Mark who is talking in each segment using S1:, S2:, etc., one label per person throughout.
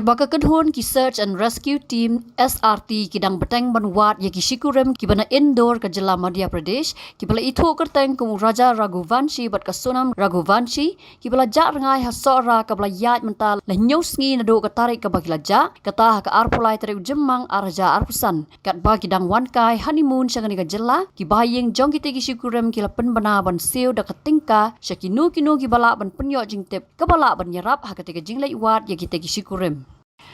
S1: Kat baka kedhun ki search and rescue team SRT kidang beteng banwat ya ki Shikurim ki bana indoor ke Jela Madhya Pradesh ki bala itu kerteng ku Raja Raghuvanshi bat ka Sonam Raghuvanshi ki bala jak rengai hasora ka bala yat mental la nyosngi na do ka tarik ka bagila jak kata ka arpulai tarik jemang arja arpusan kat ba kidang wankai honeymoon syangani ka Jela ki Bahaïing jong ki Shikurim ki la penbana ban siu da ka tingka syakinu kinu ki bala ban penyo Jingtip ka bala ban yarap ha ketika jinglai wat ya ki Shikurim.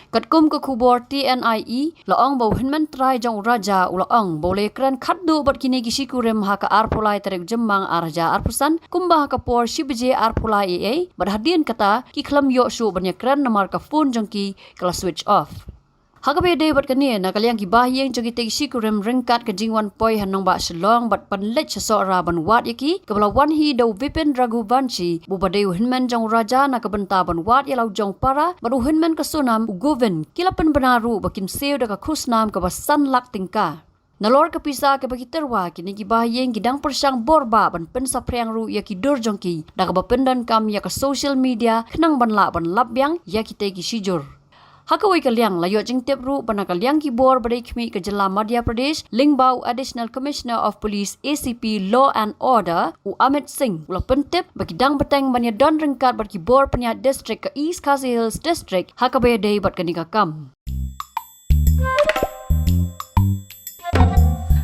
S1: Kat kum ke kubor TNIE laong bau hinman try jong raja ulaong boleh kran Haduh bat kini ki Shikurim ha ka arpulai tarik jemang arja arpusan kumbah ka por shibje arpulai AA berhadian kata ki klam yo shu banya kran namar ka phone jong ki kala switch off. Hagabe day bat kani na kalyang ki Bahaïing jong ki Shikurim ringkat ke jingwan poi hanong ba Shillong bat panlech sora ban wat yaki kabla wan hi do Vipin Raghuvanshi bubadeu hinman jong raja na kabenta ban wat yalau jong para baru hinman ka Sonam ugovin kilapan benaru bakin seu da ka khusnam ka basan lak tingka. Nalor ke Pisa ke bagi Tyrwa kini ki Bahaïing kidang persang borba ban pensa priang ru ya ki dur jong ki da ka bapendan kam ya ka social media kenang ban la ban lapbyang ya ki te ki shijur. Hakawai kalyang layo Jingtip ru bana kalyang ki bor badai khmi ke Jela Madhya Pradesh lingbau Additional Commissioner of Police ACP Law and Order u Amit Singh ula pentip bagi dang beteng banya don ringkat bat ki bor penyat district ke East Khasi Hills District hakabai day bat kani ka kam.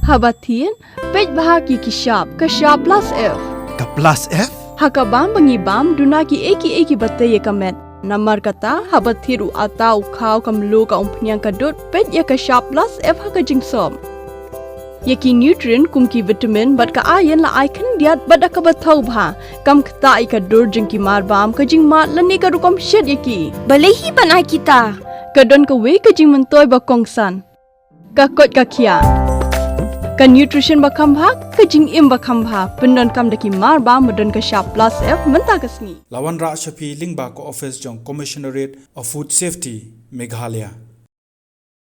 S2: Habatin pej bahagi ki shop ke shop plus F
S3: Ka plus F?
S2: Hakabam bangibam dunaki eki batay kamet Namar kata habat thiru atau kau kamlu ka umpnyang kadut pet ya ka shop plus F ha ka jingsom. Yaki nutrient kum ki vitamin bat ka iron la ai kan diat bat ka bathau bha kam kta I ka dur jing ki mar bam ka jing mat lani ka rukom shet yaki.
S4: Balehi banai kita.
S2: Ka don ka we ka jing mentoy ba kongsan. Ka kot ka kia. Ka nutrition ba kam bha ka jing im ba kam bha pendon kam daki mar bam madon ka shop plus F menta ka sngi.
S3: Lawan Ra Shafi Lingba ko office jong Commissionerate of Food Safety Meghalaya.